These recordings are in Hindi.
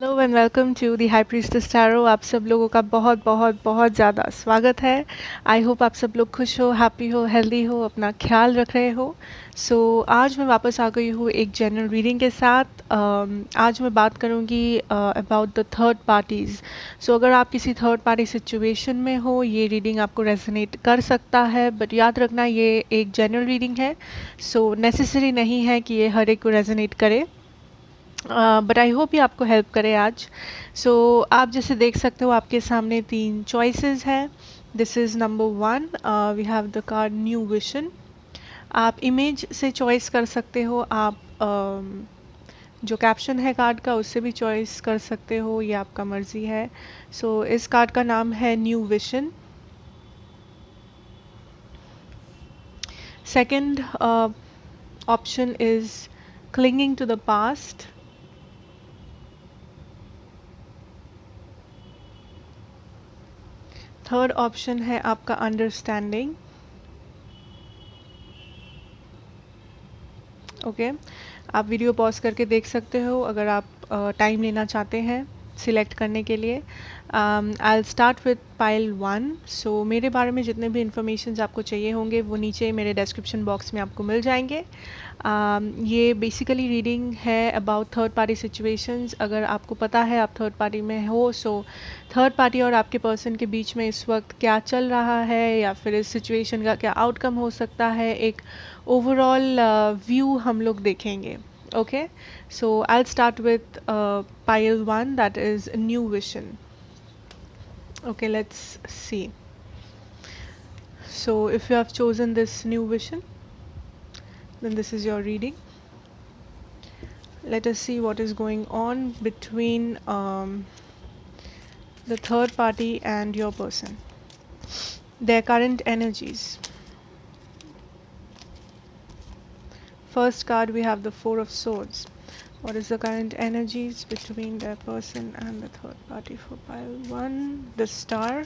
Hello and welcome to the high priestess tarot. आप सब लोगों का बहुत बहुत बहुत ज़्यादा स्वागत है। आई होप आप सब लोग खुश हो, हैप्पी हो, हेल्दी हो, अपना ख्याल रख रहे हो। आज मैं वापस आ गई हूँ एक जनरल रीडिंग के साथ। आज मैं बात करूँगी अबाउट द थर्ड पार्टीज़। अगर आप किसी थर्ड पार्टी सिचुएशन में हो, ये रीडिंग आपको रेजोनेट कर सकता है, बट याद रखना ये एक जनरल रीडिंग है। नेसेसरी नहीं है कि ये हर एक को रेजोनेट करे, बट आई होप ये आपको हेल्प करे आज। आप जैसे देख सकते हो आपके सामने तीन चॉइसेस हैं। This is number one, we have the card new vision. आप इमेज से चॉइस कर सकते हो, आप जो कैप्शन है कार्ड का उससे भी चॉइस कर सकते हो, ये आपका मर्जी है। इस कार्ड का नाम है new vision. Second option is clinging to the past. Third option है आपका अंडरस्टैंडिंग। ओके, आप वीडियो पॉज करके देख सकते हो अगर आप टाइम लेना चाहते हैं सिलेक्ट करने के लिए। I will start with pile one. मेरे बारे में जितने भी इंफॉर्मेशन आपको चाहिए होंगे वो नीचे मेरे डिस्क्रिप्शन बॉक्स में आपको मिल जाएंगे। ये बेसिकली रीडिंग है अबाउट थर्ड पार्टी सिचुएशंस। अगर आपको पता है आप थर्ड पार्टी में हो, थर्ड पार्टी और आपके पर्सन के बीच में इस वक्त क्या चल रहा है या फिर इस सिचुएशन का क्या आउटकम हो सकता है, एक ओवरऑल व्यू हम लोग देखेंगे। Okay, I will start with pile one, that is new vision. Okay, let's see. If you have chosen this new vision, then this is your reading. Let us see what is going on between the third party and your person, their current energies. First card we have the Four of Swords. What is the current energies between their person and the third party for pile 1? The Star.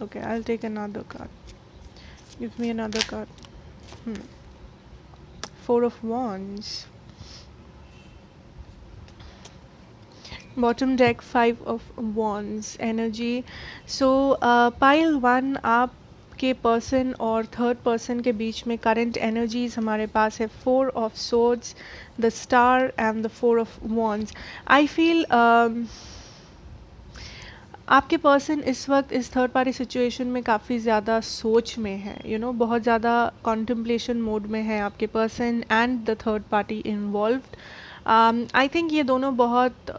Okay, I'll take another card. Give me another card. Four of Wands. Bottom deck, Five of Wands energy. Pile 1, आपके पर्सन और थर्ड पर्सन के बीच में करंट एनर्जीज हमारे पास है four of swords, the star and the four of wands. I feel आपके पर्सन इस वक्त इस थर्ड पार्टी सिचुएशन में काफ़ी ज़्यादा सोच में है, बहुत ज़्यादा कॉन्टम्पलेशन मोड में है आपके person and the third party involved. I think ये दोनों बहुत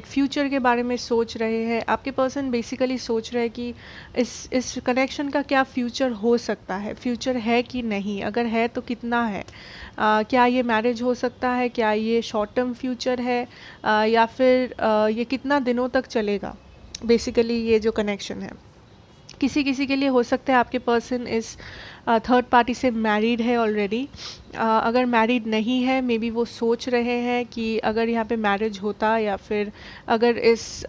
फ्यूचर के बारे में सोच रहे हैं। आपके पर्सन बेसिकली सोच रहे हैं कि इस कनेक्शन का क्या फ्यूचर हो सकता है, फ्यूचर है कि नहीं, अगर है तो कितना है, क्या ये मैरिज हो सकता है, क्या ये शॉर्ट टर्म फ्यूचर है, या फिर ये कितना दिनों तक चलेगा। बेसिकली ये जो कनेक्शन है किसी किसी के लिए हो सकता है आपके पर्सन इस थर्ड पार्टी से मैरिड है ऑलरेडी। अगर मैरिड नहीं है, मे बी वो सोच रहे हैं कि अगर यहाँ पे मैरिज होता या फिर अगर इस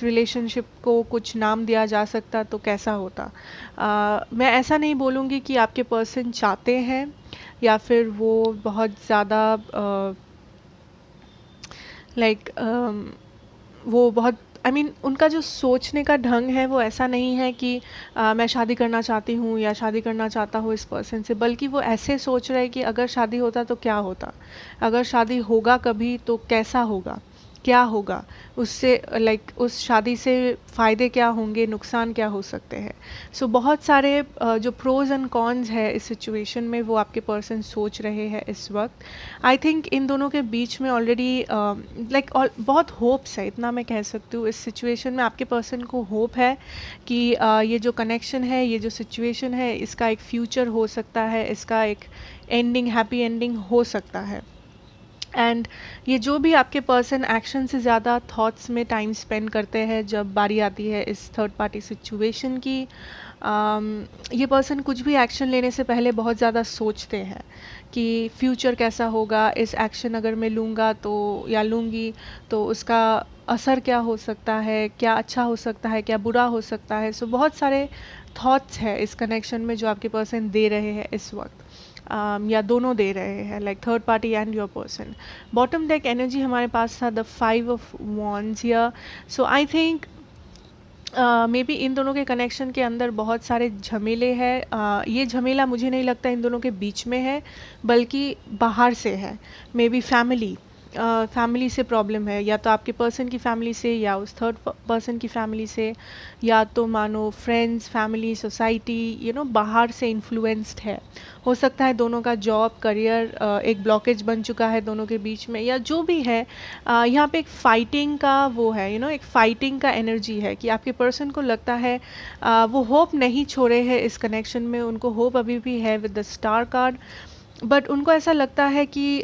रिलेशनशिप को कुछ नाम दिया जा सकता तो कैसा होता। मैं ऐसा नहीं बोलूँगी कि आपके पर्सन चाहते हैं या फिर वो बहुत ज़्यादा वो बहुत उनका जो सोचने का ढंग है वो ऐसा नहीं है कि मैं शादी करना चाहती हूँ या शादी करना चाहता हूँ इस पर्सन से, बल्कि वो ऐसे सोच रहे हैं कि अगर शादी होता तो क्या होता, अगर शादी होगा कभी तो कैसा होगा, क्या होगा उससे, उस शादी से फ़ायदे क्या होंगे, नुकसान क्या हो सकते हैं। बहुत सारे जो प्रोज एंड कॉन्स है इस सिचुएशन में वो आपके पर्सन सोच रहे हैं इस वक्त। आई थिंक इन दोनों के बीच में ऑलरेडी बहुत होप्स है, इतना मैं कह सकती हूँ। इस सिचुएशन में आपके पर्सन को होप है कि ये जो कनेक्शन है, ये जो सिचुएशन है, इसका एक फ्यूचर हो सकता है, इसका एक एंडिंग, हैप्पी एंडिंग हो सकता है। एंड ये जो भी आपके पर्सन एक्शन से ज़्यादा थॉट्स में टाइम स्पेंड करते हैं जब बारी आती है इस थर्ड पार्टी सिचुएशन की, ये पर्सन कुछ भी एक्शन लेने से पहले बहुत ज़्यादा सोचते हैं कि फ्यूचर कैसा होगा, इस एक्शन अगर मैं लूँगा तो या लूँगी तो उसका असर क्या हो सकता है, क्या अच्छा हो सकता है, क्या बुरा हो सकता है। बहुत सारे थॉट्स है इस कनेक्शन में जो आपके पर्सन दे रहे हैं इस वक्त। या दोनों दे रहे हैं, like third party and your person. Bottom deck energy हमारे पास था द 5 ऑफ वॉन्ड्स या। सो I think may be in दोनों के कनेक्शन के अंदर बहुत सारे झमेले हैं। ये झमेला मुझे नहीं लगता इन दोनों के बीच में है, बल्कि बाहर से है। मे बी फैमिली से प्रॉब्लम है, या तो आपके पर्सन की फैमिली से, या उस थर्ड पर्सन की फैमिली से, या तो मानो फ्रेंड्स, फैमिली, सोसाइटी, बाहर से इन्फ्लुएंस्ड है। हो सकता है दोनों का जॉब, करियर एक ब्लॉकेज बन चुका है दोनों के बीच में, या जो भी है। यहाँ पे एक फाइटिंग का वो है, एक फाइटिंग का एनर्जी है कि आपके पर्सन को लगता है वो होप नहीं छोड़े हैं इस कनेक्शन में, उनको होप अभी भी है with the star card. But उनको ऐसा लगता है कि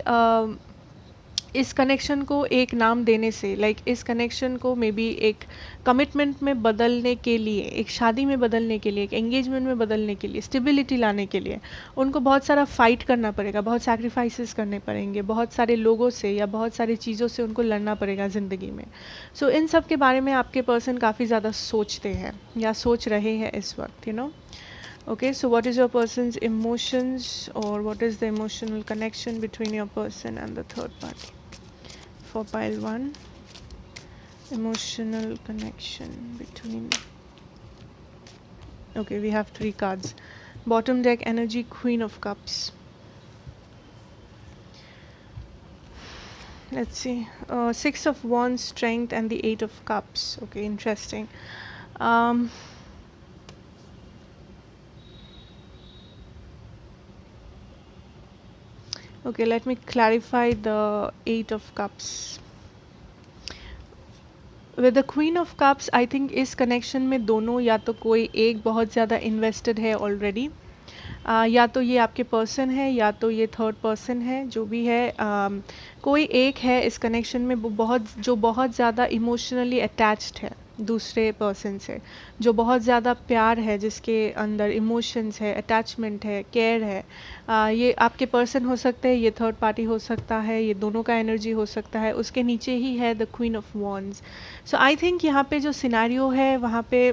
इस कनेक्शन को एक नाम देने से, लाइक इस कनेक्शन को मे बी एक कमिटमेंट में बदलने के लिए, एक शादी में बदलने के लिए, एक एंगेजमेंट में बदलने के लिए, स्टेबिलिटी लाने के लिए उनको बहुत सारा फाइट करना पड़ेगा, बहुत सैक्रिफाइसेस करने पड़ेंगे, बहुत सारे लोगों से या बहुत सारी चीज़ों से उनको लड़ना पड़ेगा ज़िंदगी में। सो इन सब के बारे में आपके पर्सन काफ़ी ज़्यादा सोचते हैं या सोच रहे हैं इस वक्त, Okay, so what is your person's emotions, or what is the emotional connection between your person and the third party? For pile 1, emotional connection between. Okay, we have 3 cards. Bottom deck energy, Queen of Cups. Let's see. 6 of Wands, Strength, and the 8 of Cups. Okay, interesting. Okay, let me clarify the 8 of Cups. With the Queen of Cups, I think इस connection में दोनों, या तो कोई एक बहुत ज़्यादा invested है already, या तो ये आपके पर्सन है, या तो ये थर्ड पर्सन है, जो भी है। कोई एक है इस कनेक्शन में जो बहुत ज़्यादा इमोशनली अटैच्ड है दूसरे पर्सन से, जो बहुत ज़्यादा प्यार है, जिसके अंदर इमोशंस है, अटैचमेंट है, केयर है। ये आपके पर्सन हो सकते हैं, ये थर्ड पार्टी हो सकता है, ये दोनों का एनर्जी हो सकता है। उसके नीचे ही है the queen of wands. So I think यहाँ पे जो सिनेरियो है वहाँ पे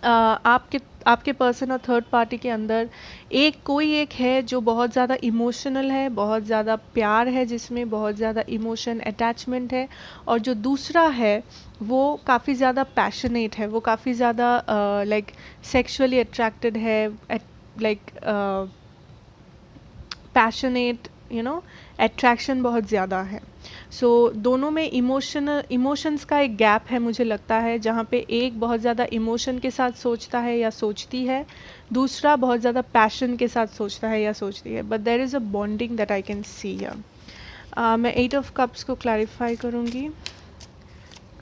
आपके पर्सन और थर्ड पार्टी के अंदर कोई एक है जो बहुत ज़्यादा इमोशनल है, बहुत ज़्यादा प्यार है, जिसमें बहुत ज़्यादा इमोशन अटैचमेंट है, और जो दूसरा है वो काफ़ी ज़्यादा पैशनेट है, वो काफ़ी ज़्यादा लाइक सेक्सुअली अट्रैक्टेड है, लाइक पैशनेट, अट्रैक्शन बहुत ज़्यादा है। सो दोनों में इमोशंस का एक गैप है मुझे लगता है, जहाँ पे एक बहुत ज़्यादा इमोशन के साथ सोचता है या सोचती है, दूसरा बहुत ज़्यादा पैशन के साथ सोचता है या सोचती है। But there is a bonding that I can see here. मैं 8 ऑफ कप्स को क्लैरिफाई करूँगी।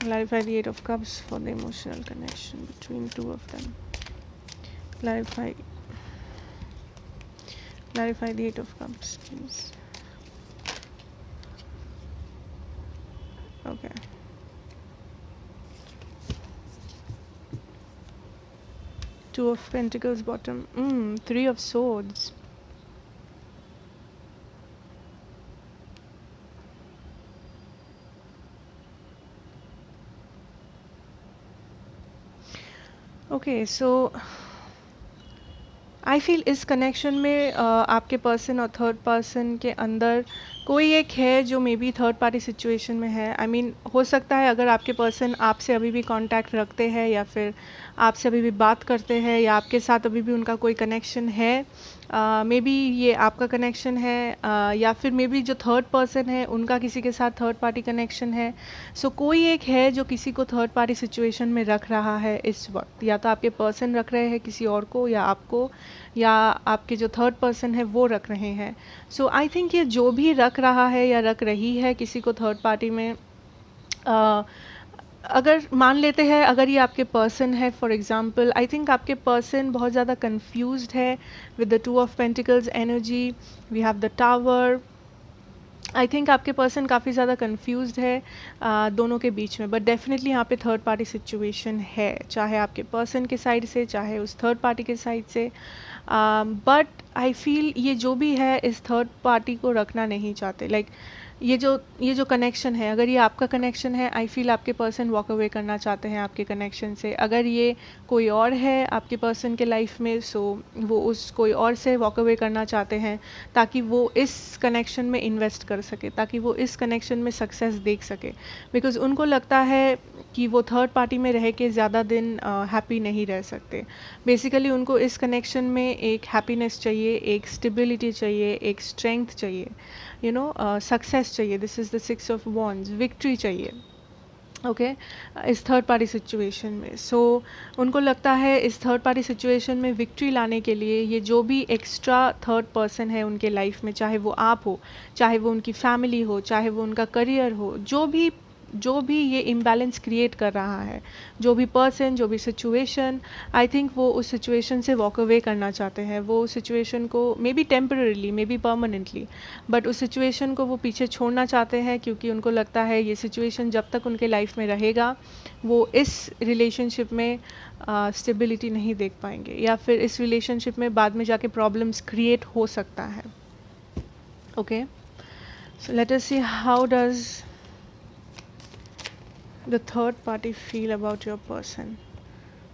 Clarify the 8 of cups for the emotional connection between 2 of them. Clarify the 8 of cups, please. Okay. Two of Pentacles bottom. 3 of Swords. Okay, so I feel इस कनेक्शन में आपके पर्सन और थर्ड पर्सन के अंदर कोई एक है जो may be third party situation में है। आई मीन हो सकता है अगर आपके पर्सन आपसे अभी भी कांटेक्ट रखते हैं, या फिर आपसे अभी भी बात करते हैं, या आपके साथ अभी भी उनका कोई कनेक्शन है, मे बी ये आपका कनेक्शन है, या फिर मे बी जो थर्ड पर्सन है उनका किसी के साथ थर्ड पार्टी कनेक्शन है। सो कोई एक है जो किसी को थर्ड पार्टी सिचुएशन में रख रहा है इस वक्त, या तो आपके पर्सन रख रहे हैं किसी और को, या आपको, या आपके जो थर्ड पर्सन है वो रख रहे हैं। सो आई थिंक ये जो भी रख रहा है या रख रही है किसी को थर्ड पार्टी में, अगर मान लेते हैं अगर ये आपके पर्सन है फॉर एग्जांपल, आई थिंक आपके पर्सन बहुत ज़्यादा कंफ्यूज्ड है with the 2 of pentacles energy. We have the tower. I think आपके पर्सन काफ़ी ज़्यादा कंफ्यूज्ड है दोनों के बीच में, बट डेफिनेटली यहाँ पे थर्ड पार्टी सिचुएशन है, चाहे आपके पर्सन के साइड से, चाहे उस थर्ड पार्टी के साइड से। बट आई फील ये जो भी है इस थर्ड पार्टी को रखना नहीं चाहते, लाइक ये जो कनेक्शन है, अगर ये आपका कनेक्शन है, आई फील आपके पर्सन वॉक अवे करना चाहते हैं आपके कनेक्शन से। अगर ये कोई और है आपके पर्सन के लाइफ में, सो वो उस कोई और से वॉक अवे करना चाहते हैं ताकि वो इस कनेक्शन में इन्वेस्ट कर सके, ताकि वो इस कनेक्शन में सक्सेस देख सके। बिकॉज उनको लगता है कि वो थर्ड पार्टी में रह के ज़्यादा दिन हैप्पी नहीं रह सकते। बेसिकली उनको इस कनेक्शन में एक हैप्पीनेस चाहिए, एक स्टेबिलिटी चाहिए, एक स्ट्रेंथ चाहिए, सक्सेस चाहिए। This is the 6 of wands, victory चाहिए। ओके इस थर्ड पार्टी सिचुएशन में। सो उनको लगता है इस थर्ड पार्टी सिचुएशन में विक्ट्री लाने के लिए ये जो भी एक्स्ट्रा थर्ड पर्सन है उनके लाइफ में, चाहे वो आप हो, चाहे वो उनकी फैमिली हो, चाहे वो उनका करियर हो, जो भी ये इम्बैलेंस क्रिएट कर रहा है, जो भी पर्सन, जो भी सिचुएशन, आई थिंक वो उस सिचुएशन से वॉक अवे करना चाहते हैं। वो उस सिचुएशन को may be temporarily, may be permanently, but उस सिचुएशन को वो पीछे छोड़ना चाहते हैं, क्योंकि उनको लगता है ये सिचुएशन जब तक उनके लाइफ में रहेगा वो इस रिलेशनशिप में स्टेबिलिटी नहीं देख पाएंगे, या फिर इस रिलेशनशिप में बाद में जाके प्रॉब्लम्स क्रिएट हो सकता है। Okay so let us see how does the third party feel about your person.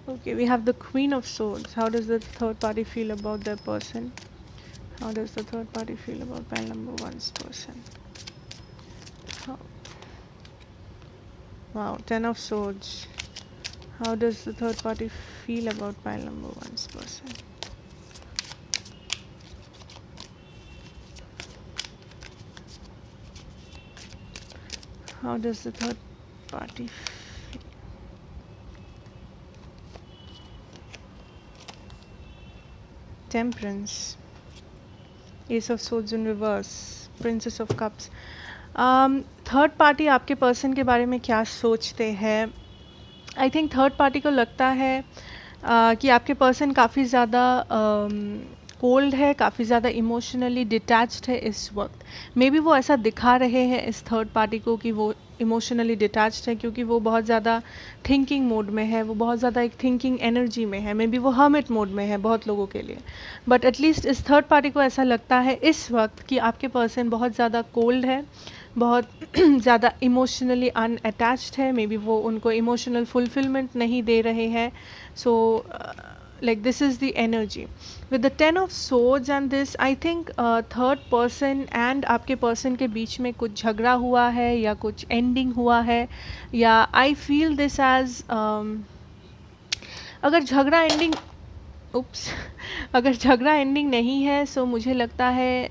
Okay, we have the Queen of Swords. How does the third party feel about their person? How does the third party feel about pile number one's person? Wow, Ten of Swords. How does the third party feel about pile number one's person? How does the third party feel? Temperance, Ace of Swords in reverse, Princess of Cups. Third party आपके पर्सन के बारे में क्या सोचते हैं? आई थिंक थर्ड पार्टी को लगता है कि आपके पर्सन काफ़ी ज़्यादा कोल्ड है, काफ़ी ज़्यादा इमोशनली डिटैच्ड है इस वक्त। मे बी वो ऐसा दिखा रहे हैं इस थर्ड पार्टी को कि वो इमोशनली डिटैच्ड है, क्योंकि वो बहुत ज़्यादा थिंकिंग मोड में है, वो बहुत ज़्यादा एक थिंकिंग एनर्जी में है। मे बी वो हर्मिट मोड में है बहुत लोगों के लिए, बट एटलीस्ट इस थर्ड पार्टी को ऐसा लगता है इस वक्त कि आपके पर्सन बहुत ज़्यादा कोल्ड है, बहुत ज़्यादा इमोशनली अनअटैच्ड है। मे बी वो उनको इमोशनल फुलफिलमेंट नहीं दे रहे हैं। सो like this is the energy with the Ten of Swords and this I think third person and आपके person के बीच में कुछ झगड़ा हुआ है या कुछ ending हुआ है, या I feel this as अगर झगड़ा ending अगर झगड़ा एंडिंग नहीं है, सो मुझे लगता है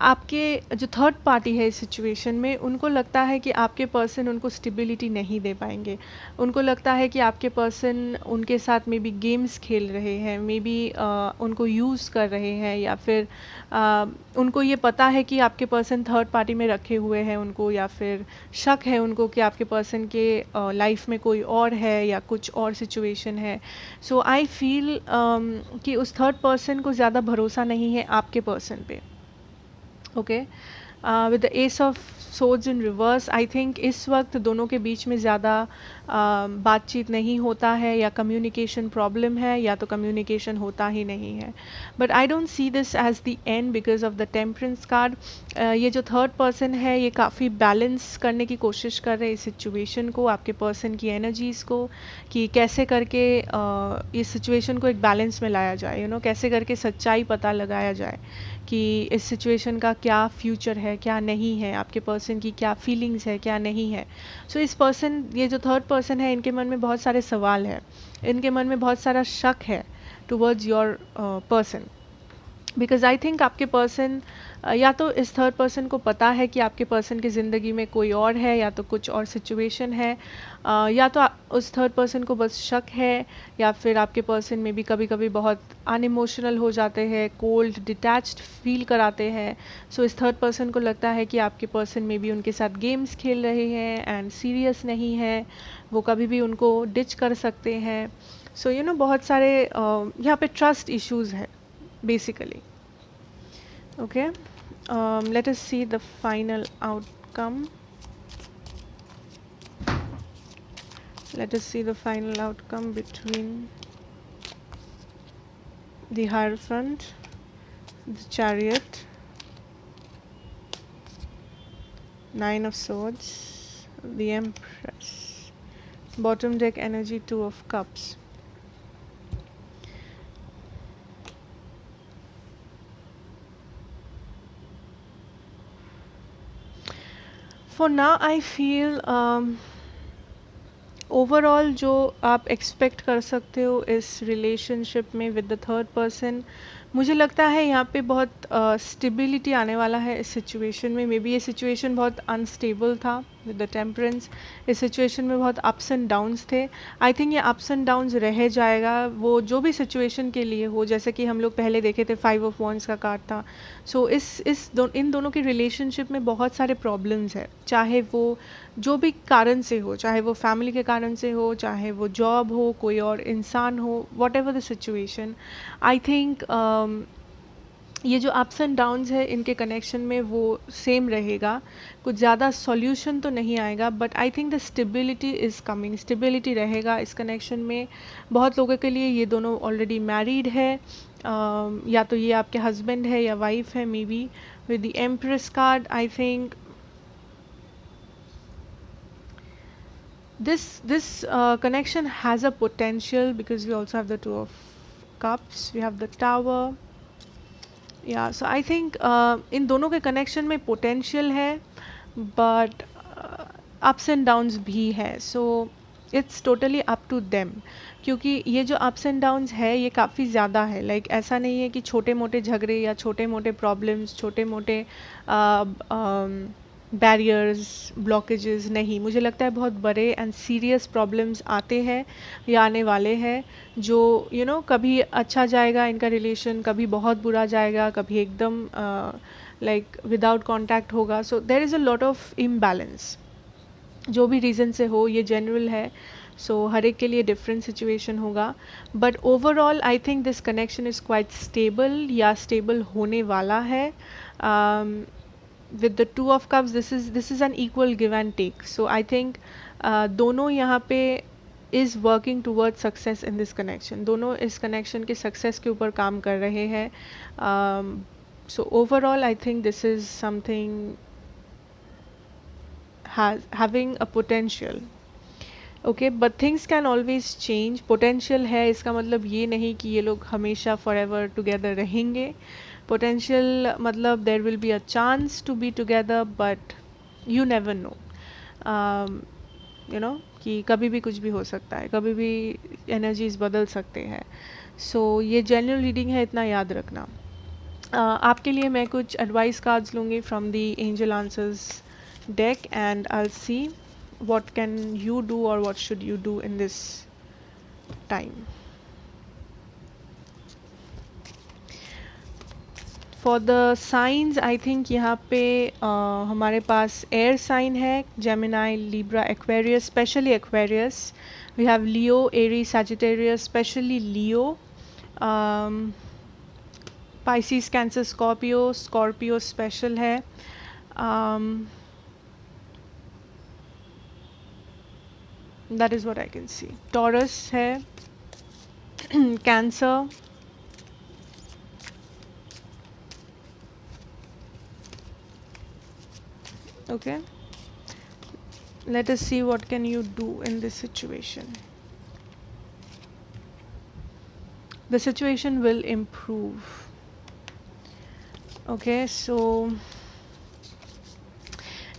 आपके जो थर्ड पार्टी है इस सिचुएशन में, उनको लगता है कि आपके पर्सन उनको स्टेबिलिटी नहीं दे पाएंगे। उनको लगता है कि आपके पर्सन उनके साथ मे बी गेम्स खेल रहे हैं, मे बी उनको यूज़ कर रहे हैं, या फिर उनको ये पता है कि आपके पर्सन थर्ड पार्टी में रखे हुए हैं उनको, या फिर शक है उनको कि आपके पर्सन के लाइफ में कोई और है या कुछ और सिचुएशन है। सो आई फील कि उस थर्ड पर्सन को ज़्यादा भरोसा नहीं है आपके पर्सन पे। Okay with the S of swords in reverse, I think इस वक्त दोनों के बीच में ज़्यादा बातचीत नहीं होता है, या कम्युनिकेशन प्रॉब्लम है, या तो कम्युनिकेशन होता ही नहीं है। But I don't see this as the end because of the temperance card. ये जो थर्ड पर्सन है ये काफ़ी बैलेंस करने की कोशिश कर रहे हैं इस सिचुएशन को, आपके पर्सन की एनर्जीज़ को, कि कैसे करके इस सिचुएशन को एक बैलेंस में लाया जाए, कैसे करके सच्चाई पता लगाया जाए कि इस सिचुएशन का क्या फ्यूचर है, क्या नहीं है, आपके पर्सन की क्या फीलिंग्स है, क्या नहीं है। सो इस पर्सन, ये जो थर्ड पर्सन है, इनके मन में बहुत सारे सवाल हैं, इनके मन में बहुत सारा शक है towards your person, because I think आपके पर्सन या तो इस थर्ड पर्सन को पता है कि आपके पर्सन की ज़िंदगी में कोई और है, या तो कुछ और सिचुएशन है, या तो उस थर्ड पर्सन को बस शक है, या फिर आपके पर्सन में भी कभी कभी बहुत अनइमोशनल हो जाते हैं, कोल्ड डिटैच्ड फील कराते हैं। सो इस थर्ड पर्सन को लगता है कि आपके पर्सन में भी उनके साथ गेम्स खेल रहे हैं एंड सीरियस नहीं है, वो कभी भी उनको डिच कर सकते हैं। सो बहुत सारे यहाँ पे ट्रस्ट इश्यूज़ है basically. Okay, let us see the final outcome. Let us see the final outcome between the Hierophant, the Chariot, Nine of Swords, the Empress, bottom deck energy, Two of Cups. For now I feel overall जो आप एक्सपेक्ट कर सकते हो इस रिलेशनशिप में विद द थर्ड पर्सन, मुझे लगता है यहाँ पे बहुत स्टेबिलिटी आने वाला है इस सिचुएशन में। मे बी ये सिचुएशन बहुत अनस्टेबल था विद द टेम्परेंस, इस सिचुएशन में बहुत अप्स एंड डाउन्स थे। आई थिंक ये अप्स एंड डाउन्स रह जाएगा, वो जो भी सिचुएशन के लिए हो। जैसे कि हम लोग पहले देखे थे 5 ऑफ वॉन्ड्स का कार्ड था। सो इन दोनों की रिलेशनशिप में बहुत सारे प्रॉब्लम्स है, चाहे वो जो भी कारण से हो, चाहे वो फैमिली के कारण से हो, चाहे वो जॉब हो, कोई और इंसान हो, what ever the situation. I think ये जो अप्स एंड डाउन्स है इनके कनेक्शन में वो सेम रहेगा, कुछ ज़्यादा सॉल्यूशन तो नहीं आएगा, but I think the stability is coming, stability रहेगा इस कनेक्शन में। बहुत लोगों के लिए ये दोनों ऑलरेडी मैरिड है, या तो ये आपके हस्बैंड है या वाइफ है, may be. With the empress card I think this connection has a potential, because we also have the Two of Cups, we have the Tower. Yeah, so I think इन दोनों के कनेक्शन में पोटेंशियल है, बट अप्स एंड डाउन्स भी है। So it's totally up to them, क्योंकि ये जो अप्स एंड डाउन्स है ये काफ़ी ज़्यादा है। लाइक ऐसा नहीं है कि छोटे मोटे झगड़े या छोटे मोटे प्रॉब्लम्स, छोटे मोटे बैरियर्स, ब्लॉकेजेस नहीं, मुझे लगता है बहुत बड़े एंड सीरियस प्रॉब्लम्स आते हैं या आने वाले हैं, जो कभी अच्छा जाएगा इनका रिलेशन, कभी बहुत बुरा जाएगा, कभी एकदम लाइक विदाउट कांटेक्ट होगा। So there is a lot of imbalance, जो भी रीज़न से हो, ये जनरल है। सो हर एक के लिए डिफरेंट सिचुएशन होगा, but overall I think this connection is quite stable, या स्टेबल होने वाला है। with the Two of Cups, this is an equal give and take. So I think दोनों यहाँ पे is working towards success in this connection, दोनों इस connection के success के ऊपर काम कर रहे हैं। So overall I think this is something having a potential. Okay, but things can always change. Potential है इसका मतलब ये नहीं कि ये लोग हमेशा forever together रहेंगे। Potential मतलब there will be a chance to be together, but you never know. कि कभी भी कुछ भी हो सकता है, कभी भी energies बदल सकते हैं। So ये general reading है, इतना याद रखना। आपके लिए मैं कुछ advice cards लूँगी from the angel answers deck, and I'll see what can you do or what should you do in this time. For the signs, I think यहाँ पे हमारे पास air sign है, Gemini, Libra, Aquarius, specially Aquarius. We have Leo, Aries, Sagittarius, especially Leo. Pisces, Cancer, Scorpio, Scorpio special है. That is what I can see. Taurus है, Cancer, okay. Let us see what can you do in this situation. The situation will improve. Okay, so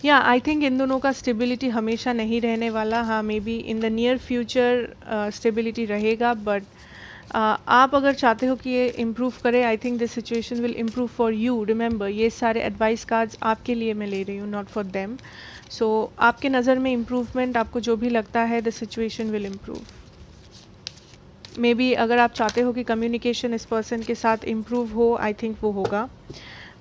या आई थिंक इन दोनों का स्टेबिलिटी हमेशा नहीं रहने वाला। हाँ, may be in the near future stability रहेगा, बट आप अगर चाहते हो कि ये इम्प्रूव करे, I think this situation will improve for you. Remember, ये सारे एडवाइस कार्ड्स आपके लिए मैं ले रही हूँ, नॉट फॉर देम। सो आपके नज़र में इम्प्रूवमेंट, आपको जो भी लगता है, the situation will improve. May be अगर आप चाहते हो कि कम्युनिकेशन इस पर्सन के साथ इम्प्रूव हो, आई थिंक वो होगा।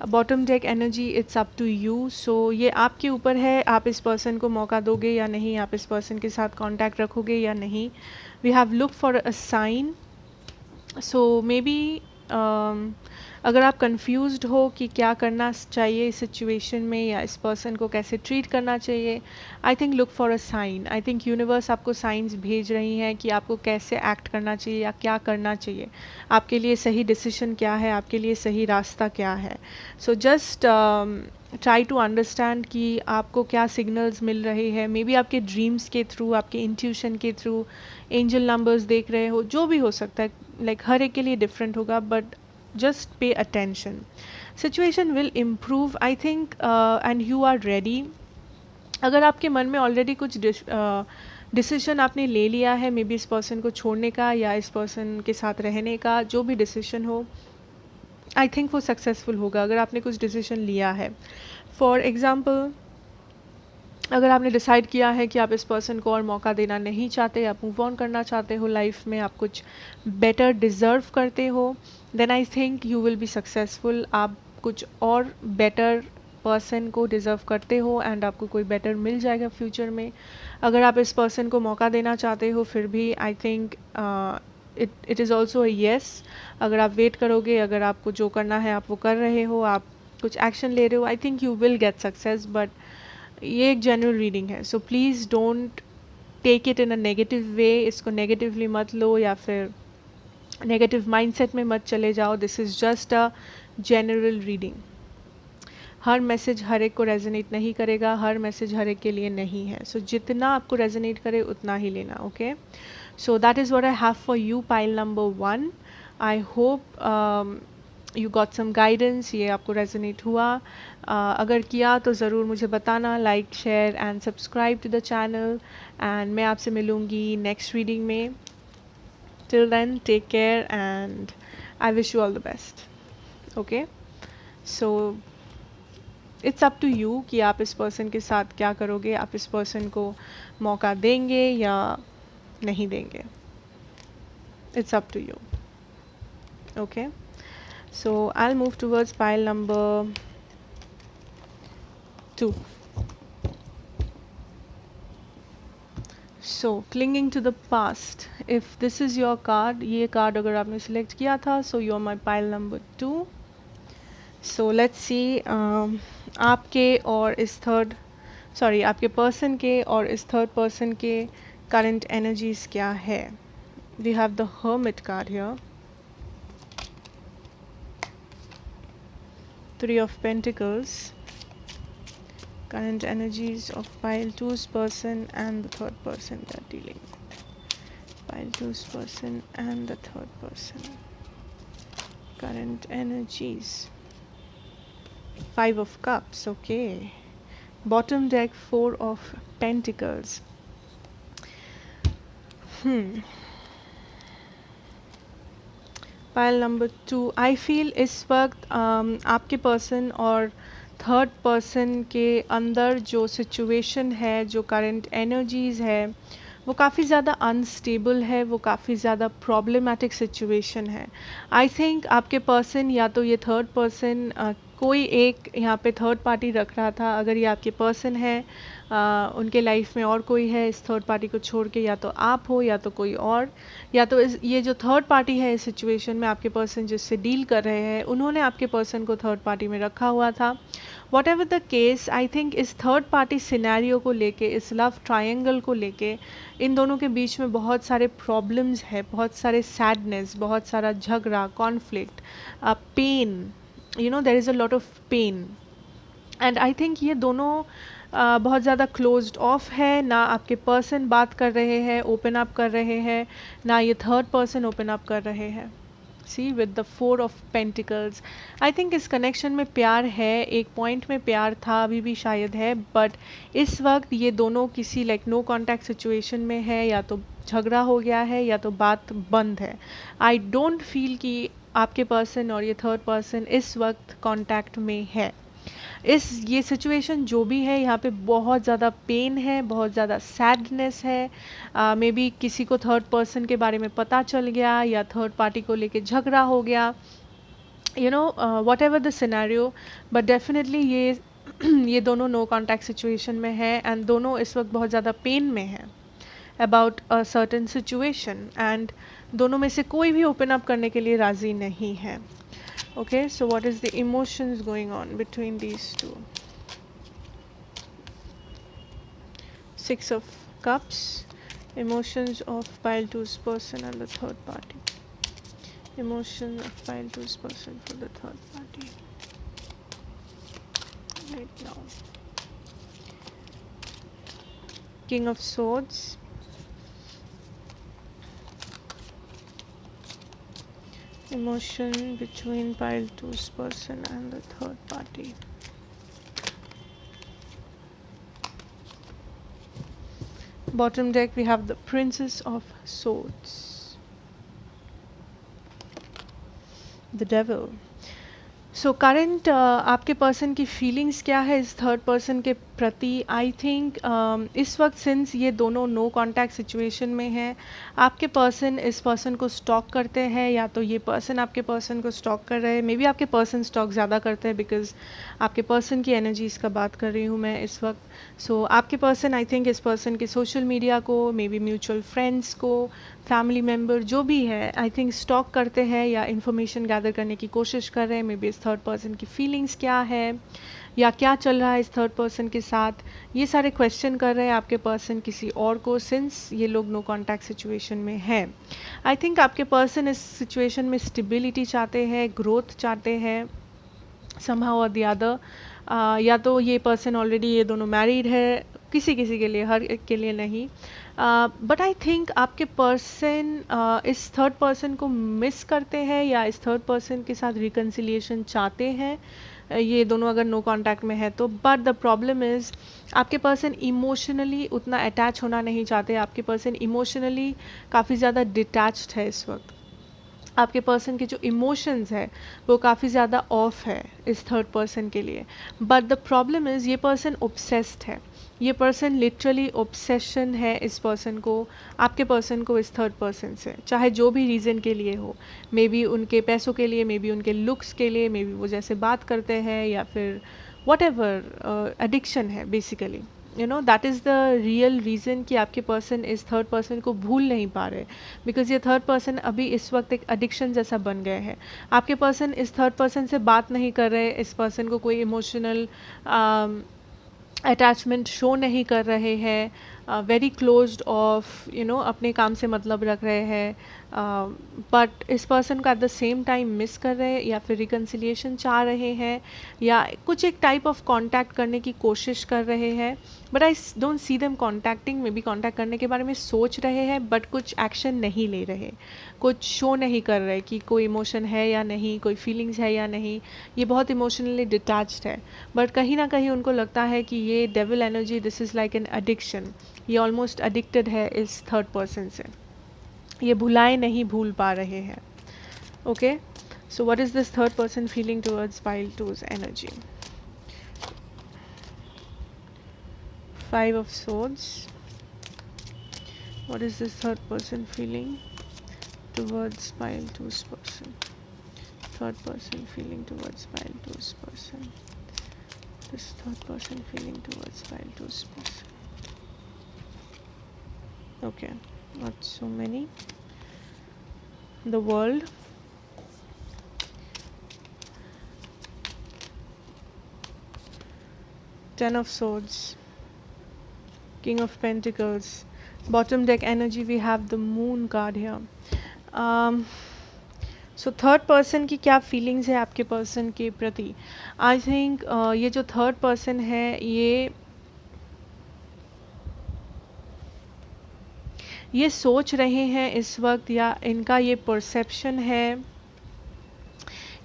Bottom deck energy, it's up to you. So ये आपके ऊपर है, आप इस पर्सन को मौका दोगे या नहीं, आप इस पर्सन के साथ कांटेक्ट रखोगे या नहीं। We have look for a sign. So maybe अगर आप कंफ्यूज्ड हो कि क्या करना चाहिए इस सिचुएशन में या इस पर्सन को कैसे ट्रीट करना चाहिए, I think look for a sign. I think universe आपको साइंस भेज रही हैं कि आपको कैसे एक्ट करना चाहिए या क्या करना चाहिए, आपके लिए सही डिसीजन क्या है, आपके लिए सही रास्ता क्या है। So just try to understand कि आपको क्या सिग्नल्स मिल रहे हैं, मे बी आपके ड्रीम्स के थ्रू, आपके इंट्यूशन के थ्रू, एंजल नंबर्स देख रहे हो, जो भी हो सकता है, लाइक हर एक के लिए डिफरेंट होगा, but just pay attention. Situation will improve, I think, and you are ready. अगर आपके मन में ऑलरेडी कुछ डिसीजन आपने ले लिया है, मे बी इस पर्सन को छोड़ने का या इस पर्सन के साथ रहने का, जो भी डिसीजन हो, आई थिंक वो सक्सेसफुल होगा अगर आपने कुछ डिसीजन लिया है। फॉर एग्ज़ाम्पल, अगर आपने डिसाइड किया है कि आप इस पर्सन को और मौका देना नहीं चाहते, आप मूव ऑन करना चाहते हो लाइफ में, आप कुछ बेटर डिज़र्व करते हो, then I think you will be successful. आप कुछ और बेटर पर्सन को डिज़र्व करते हो एंड आपको कोई बेटर मिल जाएगा फ्यूचर में। अगर आप इस पर्सन को मौका देना चाहते हो फिर भी, I think it is also a yes. अगर आप वेट करोगे, अगर आपको जो करना है आप वो कर रहे हो, आप कुछ एक्शन ले रहे हो, I think you will get success. But ये एक जनरल रीडिंग है, so please don't take it in a negative way. इसको नेगेटिवली मत लो या फिर नेगेटिव माइंडसेट में मत चले जाओ। This is just a general reading. हर मैसेज हर एक को रेजोनेट नहीं करेगा, हर मैसेज हर एक के लिए नहीं है। सो जितना आपको रेजोनेट करे उतना ही लेना, okay. So that is what I have for you, pile number 1। I hope you got some guidance, ये आपको रेजोनेट हुआ। अगर किया तो ज़रूर मुझे बताना, like share and subscribe to the channel, and मैं आपसे मिलूँगी नेक्स्ट रीडिंग में। Till then take care and I wish you all the best, okay. So it's up to you कि आप इस पर्सन के साथ क्या करोगे, आप इस पर्सन को मौका देंगे या नहीं देंगे। It's up to you, okay. So I'll move towards pile number 2. So clinging to the past. If this is your card, ये card अगर आपने select किया था, so you're my pile number 2. So let's see आपके और इस आपके person के और इस third person के current energies क्या है। We have the Hermit card here. 3 of Pentacles, current energies of pile 2's person and the third person they're dealing with. Pile 2's person and the third person, current energies. 5 of Cups, okay. Bottom deck, 4 of Pentacles. Pile number 2, I feel इस वक्त आपके पर्सन और थर्ड पर्सन के अंदर जो सिचुएशन है, जो करंट एनर्जीज़ है, वो काफ़ी ज़्यादा अनस्टेबल है, वो काफ़ी ज़्यादा प्रॉब्लमेटिक सिचुएशन है। आई थिंक आपके पर्सन या तो ये थर्ड पर्सन कोई एक यहाँ पे थर्ड पार्टी रख रहा था। अगर ये आपके पर्सन है, उनके लाइफ में और कोई है इस थर्ड पार्टी को छोड़ के, या तो आप हो या तो कोई और, या तो ये जो थर्ड पार्टी है इस सिचुएशन में आपके पर्सन जिससे डील कर रहे हैं, उन्होंने आपके पर्सन को थर्ड पार्टी में रखा हुआ था। What ever the case, I think इस थर्ड पार्टी सिनेरियो को लेके, इस लव ट्रायंगल को लेके इन दोनों के बीच में बहुत सारे प्रॉब्लम्स है, बहुत सारे सैडनेस, बहुत सारा झगड़ा, conflict, pain, you know, there is a lot of pain. And I think ये दोनों बहुत ज़्यादा क्लोज्ड ऑफ है। ना आपके पर्सन बात कर रहे हैं, ओपन अप कर रहे हैं, ना ये थर्ड पर्सन ओपन अप कर रहे हैं। See with the 4 of pentacles, I think इस कनेक्शन में प्यार है, एक पॉइंट में प्यार था, अभी भी शायद है, बट इस वक्त ये दोनों किसी लाइक नो कॉन्टैक्ट सिचुएशन में है, या तो झगड़ा हो गया है या तो बात बंद है। आई डोंट फील कि आपके पर्सन और ये थर्ड पर्सन इस वक्त कॉन्टैक्ट में है। ये सिचुएशन जो भी है, यहाँ पे बहुत ज़्यादा पेन है, बहुत ज़्यादा सैडनेस है। मे बी किसी को थर्ड पर्सन के बारे में पता चल गया या थर्ड पार्टी को लेके झगड़ा हो गया, you know, what ever the scenario, but definitely ये दोनों नो कॉन्टैक्ट सिचुएशन में है एंड दोनों इस वक्त बहुत ज़्यादा पेन में है। About a certain situation, and दोनों में से कोई भी ओपन अप करने के लिए राज़ी नहीं है. Okay, so what is the emotions going on between these two. 6 of Cups, emotions of pile two's person and the third party. Emotion of pile two's person for the third party right now. King of Swords, emotion between pile two's person and the third party. Bottom deck we have the Princess of Swords, the Devil. So current आपके पर्सन की फीलिंग्स क्या है इस थर्ड पर्सन के प्रति. आई थिंक इस वक्त सिंस ये दोनों नो कॉन्टैक्ट सिचुएशन में हैं, आपके पर्सन इस पर्सन को स्टॉक करते हैं, या तो ये पर्सन आपके पर्सन को स्टॉक कर रहे हैं. मे बी आपके पर्सन स्टॉक ज़्यादा करते हैं, बिकॉज आपके पर्सन की एनर्जीज़ का बात कर रही हूँ मैं इस वक्त. सो आपके पर्सन आई थिंक इस पर्सन के सोशल मीडिया को, मे बी म्यूचुअल फ्रेंड्स को, फैमिली मेम्बर जो भी है, आई थिंक स्टॉक करते हैं या इन्फॉर्मेशन गैदर करने की कोशिश कर रहे हैं. मे बी इस थर्ड पर्सन की फीलिंग्स क्या है या क्या चल रहा है इस थर्ड पर्सन के साथ, ये सारे क्वेश्चन कर रहे हैं आपके पर्सन किसी और को, सिंस ये लोग नो कॉन्टैक्ट सिचुएशन में हैं. आई थिंक आपके पर्सन इस सिचुएशन में स्टेबिलिटी चाहते हैं, ग्रोथ चाहते हैं, समहाउ और द अदर. या तो ये पर्सन ऑलरेडी, ये दोनों मैरिड है, किसी किसी के लिए, हर एक के लिए नहीं. बट आई थिंक आपके पर्सन इस थर्ड पर्सन को मिस करते हैं या इस थर्ड पर्सन के साथ रिकन्सिलिएशन चाहते हैं, ये दोनों अगर नो कॉन्टैक्ट में है तो. बट द प्रॉब्लम इज़ आपके पर्सन इमोशनली उतना अटैच होना नहीं चाहते. आपके पर्सन इमोशनली काफ़ी ज़्यादा डिटैच्ड है इस वक्त. आपके पर्सन के जो इमोशंस है वो काफ़ी ज़्यादा ऑफ है इस थर्ड पर्सन के लिए. बट द प्रॉब्लम इज़ ये पर्सन ऑब्सेस्ड है. ये पर्सन लिटरली ऑब्सेशन है इस पर्सन को, आपके पर्सन को इस थर्ड पर्सन से, चाहे जो भी रीज़न के लिए हो. मे बी उनके पैसों के लिए, मे बी उनके लुक्स के लिए, मे बी वो जैसे बात करते हैं, या फिर वट एवर एडिक्शन है basically. You know that is the real reason कि आपके पर्सन इस थर्ड पर्सन को भूल नहीं पा रहे, बिकॉज ये थर्ड पर्सन अभी इस वक्त एक एडिक्शन जैसा बन गए हैं. आपके पर्सन इस थर्ड पर्सन से बात नहीं कर रहे, इस पर्सन को कोई इमोशनल अटैचमेंट शो नहीं कर रहे हैं, very closed of, you know, अपने काम से मतलब रख रहे हैं. बट इस पर्सन को at the same time miss कर रहे हैं, या फिर रिकन्सिलिएशन चाह रहे हैं, या कुछ एक टाइप ऑफ कांटेक्ट करने की कोशिश कर रहे हैं. But I don't see them contacting. May be contact करने के बारे में सोच रहे हैं, बट कुछ एक्शन नहीं ले रहे, कुछ शो नहीं कर रहे कि कोई इमोशन है या नहीं, कोई फीलिंग्स है या नहीं. ये बहुत इमोशनली डिटैच्ड है, बट कहीं ना कहीं उनको लगता है कि ये devil energy, this is like an addiction. ये ऑलमोस्ट एडिक्टेड है इस थर्ड पर्सन से, ये भुलाए नहीं भूल पा रहे हैं. Okay, so what is this third person feeling towards pile twos energy. 5 of Swords. What is this third person feeling towards pile two's person? Third person feeling towards pile two's person. This third person feeling towards pile two's person. Okay, not so many. The World. Ten of Swords. King of Pentacles. Bottom deck energy we have the Moon card here. So third person की क्या फीलिंग्स है आपके पर्सन के प्रति. आई थिंक ये जो थर्ड पर्सन है ये सोच रहे हैं इस वक्त, या इनका ये परसेप्शन है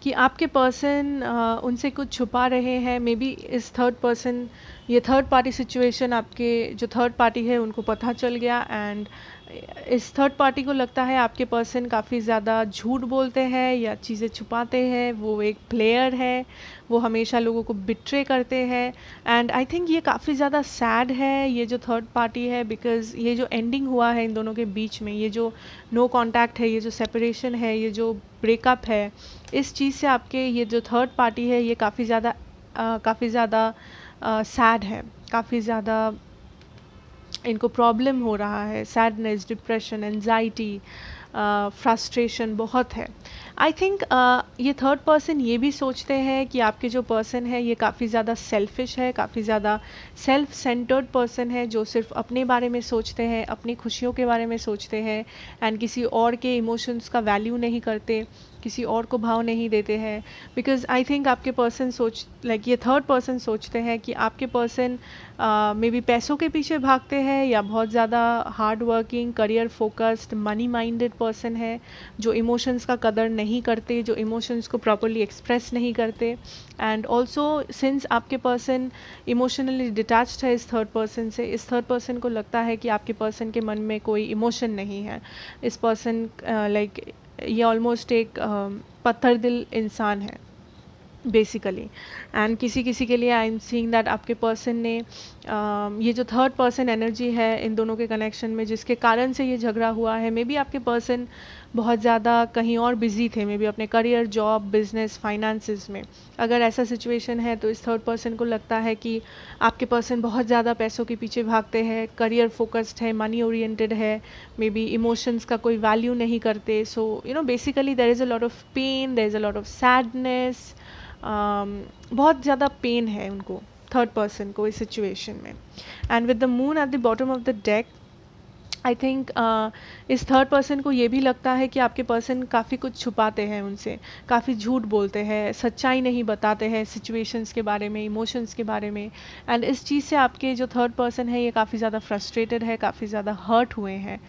कि आपके पर्सन उनसे कुछ छुपा रहे हैं. मे बी इस थर्ड पर्सन, ये थर्ड पार्टी सिचुएशन आपके जो थर्ड पार्टी है उनको पता चल गया, एंड इस थर्ड पार्टी को लगता है आपके पर्सन काफ़ी ज़्यादा झूठ बोलते हैं या चीज़ें छुपाते हैं, वो एक प्लेयर है, वो हमेशा लोगों को बिट्रे करते हैं. एंड आई थिंक ये काफ़ी ज़्यादा सैड है ये जो थर्ड पार्टी है, बिकॉज़ ये जो एंडिंग हुआ है इन दोनों के बीच में, ये जो नो कॉन्टैक्ट है, ये जो सेपरेशन है, ये जो ब्रेकअप है, इस चीज़ से आपके ये जो थर्ड पार्टी है ये काफ़ी ज़्यादा सैड है, काफ़ी ज़्यादा इनको प्रॉब्लम हो रहा है, सैडनेस, डिप्रेशन, एंजाइटी, फ्रस्ट्रेशन बहुत है। आई थिंक ये थर्ड पर्सन ये भी सोचते हैं कि आपके जो पर्सन है ये काफ़ी ज़्यादा सेल्फिश है, काफ़ी ज़्यादा सेल्फ सेंटर्ड पर्सन है, जो सिर्फ अपने बारे में सोचते हैं, अपनी खुशियों के बारे में सोचते हैं, एंड किसी और के इमोशंस का वैल्यू नहीं करते, किसी और को भाव नहीं देते हैं। बिकॉज आई थिंक आपके पर्सन ये थर्ड पर्सन सोचते हैं कि आपके पर्सन मे बी पैसों के पीछे भागते हैं, या बहुत ज़्यादा hard working, career focused, money minded person है, जो इमोशंस का कदर नहीं करते, जो इमोशंस को प्रॉपरली एक्सप्रेस नहीं करते। एंड ऑल्सो सिंस आपके पर्सन इमोशनली डिटैच्ड है इस थर्ड पर्सन से, इस थर्ड पर्सन को लगता है कि आपके पर्सन के मन में कोई इमोशन नहीं है। इस पर्सन ये ऑलमोस्ट एक पत्थर दिल इंसान है बेसिकली। एंड किसी किसी के लिए आई एम सीइंग दैट आपके पर्सन ने ये जो थर्ड पर्सन एनर्जी है इन दोनों के कनेक्शन में, जिसके कारण से ये झगड़ा हुआ है, मे बी आपके पर्सन बहुत ज़्यादा कहीं और बिजी थे, मे बी अपने करियर, जॉब, बिजनेस, फाइनेंसेस में। अगर ऐसा सिचुएशन है तो इस थर्ड पर्सन को लगता है कि आपके पर्सन बहुत ज़्यादा पैसों के पीछे भागते हैं, करियर फोकस्ड है, मनी ओरिएंटेड है, मे बी इमोशंस का कोई वैल्यू नहीं करते। So you know basically there is a lot of pain, there is a lot of sadness, बहुत ज़्यादा पेन है उनको, थर्ड पर्सन को, इस सिचुएशन में। And with the moon at the bottom of the deck, I think इस थर्ड पर्सन को ये भी लगता है कि आपके पर्सन काफ़ी कुछ छुपाते हैं उनसे, काफ़ी झूठ बोलते हैं, सच्चाई नहीं बताते हैं सिचुएशंस के बारे में, इमोशंस के बारे में। एंड इस चीज़ से आपके जो थर्ड पर्सन है ये काफ़ी ज़्यादा फ्रस्ट्रेटेड है, काफ़ी ज़्यादा हर्ट हुए हैं।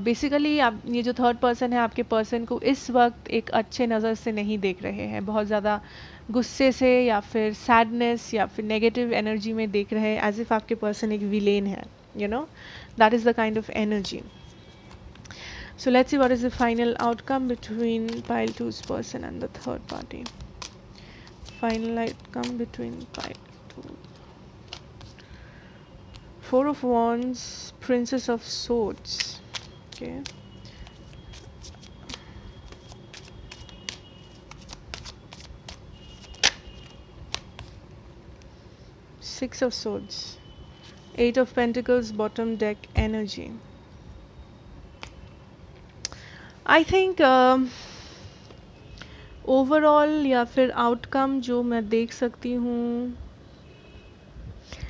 बेसिकली आप ये जो थर्ड पर्सन है आपके पर्सन को इस वक्त एक अच्छे नज़र से नहीं देख रहे हैं, बहुत ज़्यादा गुस्से से या फिर सैडनेस या फिर नेगेटिव एनर्जी में देख रहे हैं, एज इफ़ आपके पर्सन एक विलेन है, you know. That is the kind of energy. So let's see what is the final outcome between pile 2's person and the third party. Final outcome between pile 2. Four of Wands, Princess of Swords. Okay. Six of Swords. Eight of Pentacles, bottom deck energy. I think overall या फिर outcome जो मैं देख सकती हूँ,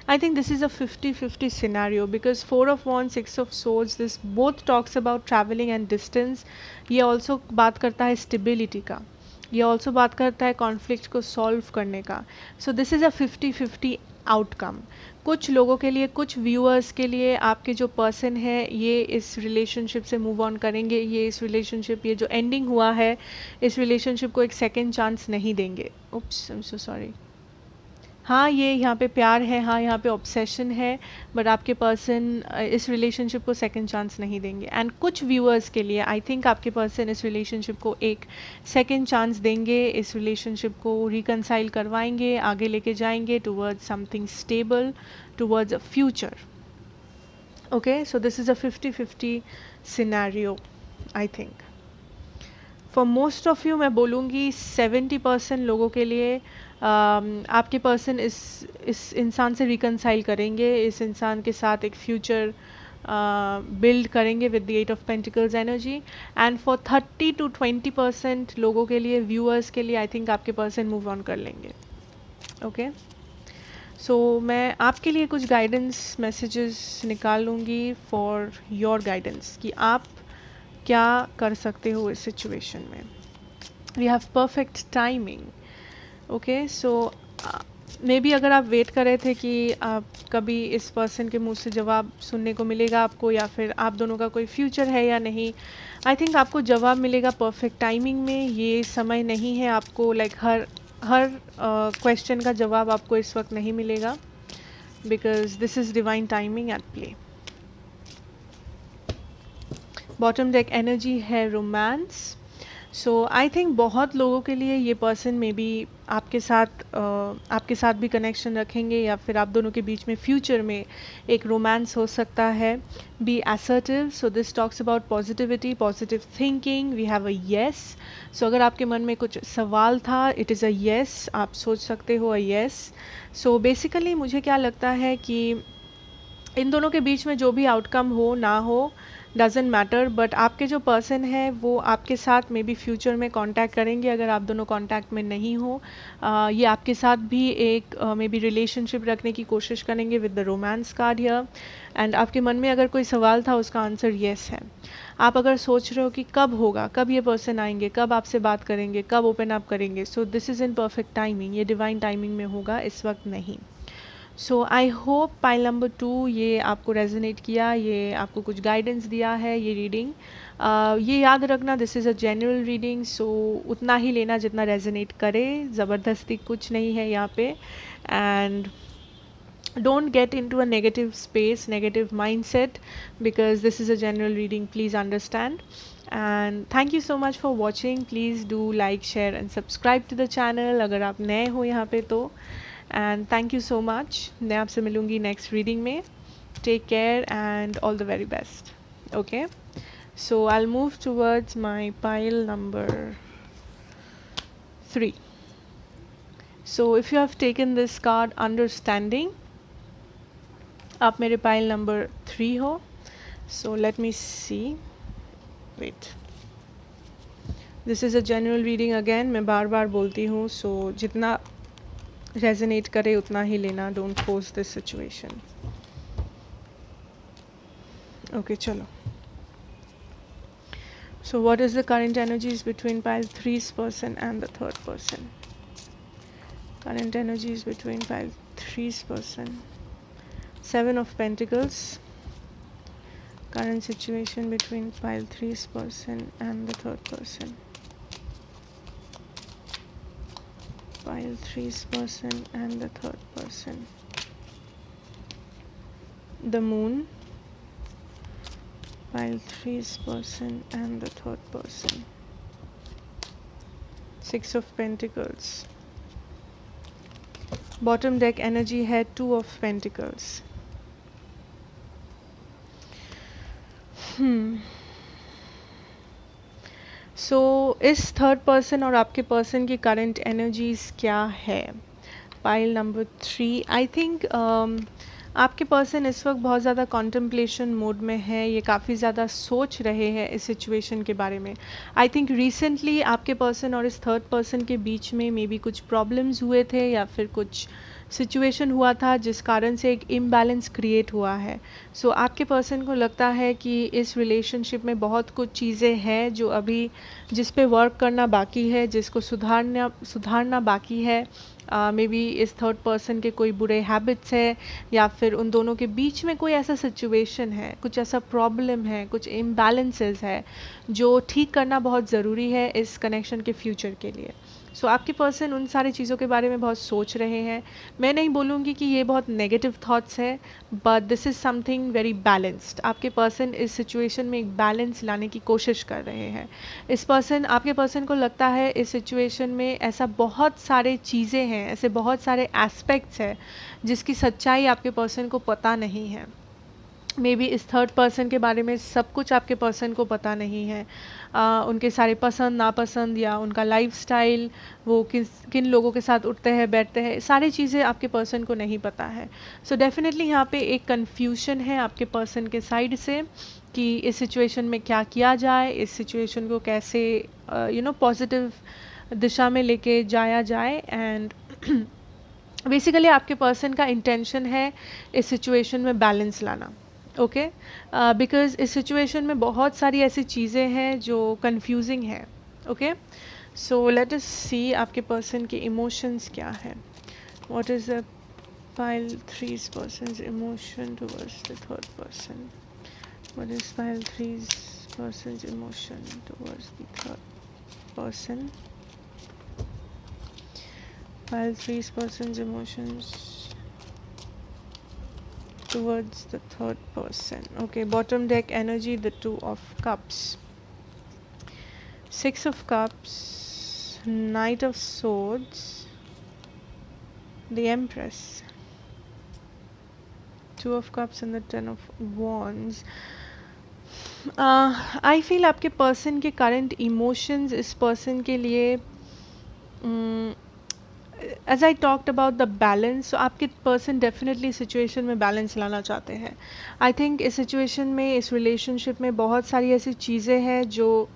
I think this is a 50-50 scenario because Four of Wands, Six of Swords, this both talks about traveling and distance. ये also बात करता है stability का, ये also बात करता है conflict को solve करने का. So this is a 50-50 outcome. कुछ लोगों के लिए, कुछ व्यूअर्स के लिए आपके जो पर्सन है ये इस रिलेशनशिप से मूव ऑन करेंगे, ये इस रिलेशनशिप, ये जो एंडिंग हुआ है इस रिलेशनशिप को एक सेकंड चांस नहीं देंगे. उप्स, आई एम सो सॉरी. हाँ, ये यहाँ पे प्यार है, हाँ यहाँ पे ऑब्सेशन है, बट आपके पर्सन इस रिलेशनशिप को सेकंड चांस नहीं देंगे. एंड कुछ व्यूअर्स के लिए आई थिंक आपके पर्सन इस रिलेशनशिप को एक सेकंड चांस देंगे, इस रिलेशनशिप को रिकनसाइल करवाएंगे, आगे लेके जाएंगे towards something stable, towards a future. Okay, so this is a 50-50 scenario I think. For most of you मैं बोलूँगी 70% लोगों के लिए आपके पर्सन इस इंसान से रिकनसाइल करेंगे, इस इंसान के साथ एक फ्यूचर बिल्ड करेंगे with the 8 of pentacles energy. And for 30-20% लोगों के लिए, व्यूअर्स के लिए, आई थिंक आपके पर्सन मूव ऑन कर लेंगे. ओके, सो मैं आपके लिए कुछ गाइडेंस मैसेजेस निकाल लूँगी फॉर योर गाइडेंस कि आप क्या कर सकते हो इस सिचुएशन में. We have perfect timing. Okay, so maybe अगर आप वेट कर रहे थे कि आप कभी इस पर्सन के मुंह से जवाब सुनने को मिलेगा आपको, या फिर आप दोनों का कोई फ्यूचर है या नहीं, आई थिंक आपको जवाब मिलेगा परफेक्ट टाइमिंग में. ये समय नहीं है आपको लाइक हर क्वेश्चन का जवाब आपको इस वक्त नहीं मिलेगा, because this is divine timing at play. Bottom deck energy है रोमांस. सो आई थिंक बहुत लोगों के लिए ये पर्सन में भी आपके साथ भी कनेक्शन रखेंगे, या फिर आप दोनों के बीच में फ्यूचर में एक रोमांस हो सकता है. Be assertive. So this talks about positivity, positive thinking. We have a yes. So अगर आपके मन में कुछ सवाल था, इट इज़ अ येस. आप सोच सकते हो अ येस. सो बेसिकली मुझे क्या लगता है कि इन दोनों के बीच में जो भी आउटकम हो ना हो डजेंट मैटर, बट आपके जो पर्सन है वो आपके साथ मे बी फ्यूचर में कांटेक्ट करेंगे अगर आप दोनों कांटेक्ट में नहीं हो। ये आपके साथ भी एक मे बी रिलेशनशिप रखने की कोशिश करेंगे with the romance card here. And आपके मन में अगर कोई सवाल था उसका आंसर येस है। आप अगर सोच रहे हो कि कब होगा, कब ये पर्सन आएंगे, कब आपसे बात करेंगे, कब ओपन अप करेंगे, so this is in perfect timing, ये डिवाइन टाइमिंग में होगा, इस वक्त नहीं। सो आई होप पाइल नंबर 2 ये आपको रेजोनेट किया, ये आपको कुछ गाइडेंस दिया है ये रीडिंग। ये याद रखना this is a general reading, so उतना ही लेना जितना रेजोनेट करे, ज़बरदस्ती कुछ नहीं है यहाँ पे। And don't get into a negative space, negative mindset, because this is a general reading, please understand. And thank you so much for watching. Please do like, share and subscribe to the channel अगर आप नए हो यहाँ पे तो। And thank you so much. मैं आपसे मिलूँगी next reading में। Take care and all the very best. Okay, so I'll move towards my pile number 3. So if you have taken this card understanding, आप मेरे पाइल नंबर 3 हो। So let me see, wait, this is a general reading again, मैं बार बार बोलती हूँ, सो जितना रेजोनेट करे उतना ही लेना, don't force this situation. Okay चलो। So what is the current energies between pile 3's person and the third person? Current energies between pile 3's person. 7 of Pentacles. Current situation between pile 3's person and the third person. Pile 3's person and the third person. The Moon. Pile 3's person and the third person. 6 of Pentacles. Bottom deck energy है 2 of Pentacles. सो इस थर्ड पर्सन और आपके पर्सन की करंट एनर्जीज क्या है? पाइल नंबर 3, आई थिंक आपके पर्सन इस वक्त बहुत ज़्यादा कॉन्टम्पलेशन मोड में है, ये काफ़ी ज़्यादा सोच रहे हैं इस सिचुएशन के बारे में। आई थिंक रिसेंटली आपके पर्सन और इस थर्ड पर्सन के बीच में मे बी कुछ प्रॉब्लम्स हुए थे या फिर कुछ सिचुएशन हुआ था जिस कारण से एक इम्बैलेंस क्रिएट हुआ है। सो आपके पर्सन को लगता है कि इस रिलेशनशिप में बहुत कुछ चीज़ें हैं जो अभी जिस पे वर्क करना बाकी है, जिसको सुधारना बाकी है। मे बी इस थर्ड पर्सन के कोई बुरे हैबिट्स है या फिर उन दोनों के बीच में कोई ऐसा सिचुएशन है, कुछ ऐसा प्रॉब्लम है, कुछ इम्बैलेंसेस है जो ठीक करना बहुत ज़रूरी है इस कनेक्शन के फ्यूचर के लिए। सो आपके पर्सन उन सारी चीज़ों के बारे में बहुत सोच रहे हैं। मैं नहीं बोलूँगी कि ये बहुत नेगेटिव थॉट्स है, but this is something very balanced. आपके पर्सन इस सिचुएशन में एक बैलेंस लाने की कोशिश कर रहे हैं। आपके पर्सन को लगता है इस सिचुएशन में ऐसा बहुत सारे चीज़ें हैं, ऐसे बहुत सारे एस्पेक्ट्स हैं जिसकी सच्चाई आपके पर्सन को पता नहीं है। मे बी इस थर्ड पर्सन के बारे में सब कुछ आपके पर्सन को पता नहीं है। उनके सारे पसंद नापसंद या उनका लाइफस्टाइल, वो किन लोगों के साथ उठते हैं बैठते हैं, सारी चीज़ें आपके पर्सन को नहीं पता है। सो डेफिनेटली यहाँ पे एक कन्फ्यूजन है आपके पर्सन के साइड से कि इस सिचुएशन में क्या किया जाए, इस सिचुएशन को कैसे पॉजिटिव दिशा में लेके जाया जाए। एंड बेसिकली आपके पर्सन का इंटेंशन है इस सिचुएशन में बैलेंस लाना। ओके, बिकॉज इस सिचुएशन में बहुत सारी ऐसी चीज़ें हैं जो कंफ्यूजिंग है। ओके, सो लेट अस सी आपके पर्सन के इमोशंस क्या है। What is the pile 3's person's emotion towards the third person? What is pile 3's person's emotion towards the third person? Pile 3's person's emotions towards the third person. Okay, bottom deck energy, the 2 of cups, 6 of cups, Knight of Swords, the Empress, 2 of cups and the 10 of wands. I feel आपके पर्सन के करंट इमोशंस इस पर्सन के लिए as I talked about the balance, आपके पर्सन डेफिनेटली सिचुएशन में बैलेंस लाना चाहते हैं. आई थिंक इस सिचुएशन में, इस रिलेशनशिप में बहुत सारी ऐसी चीज़ें हैं जो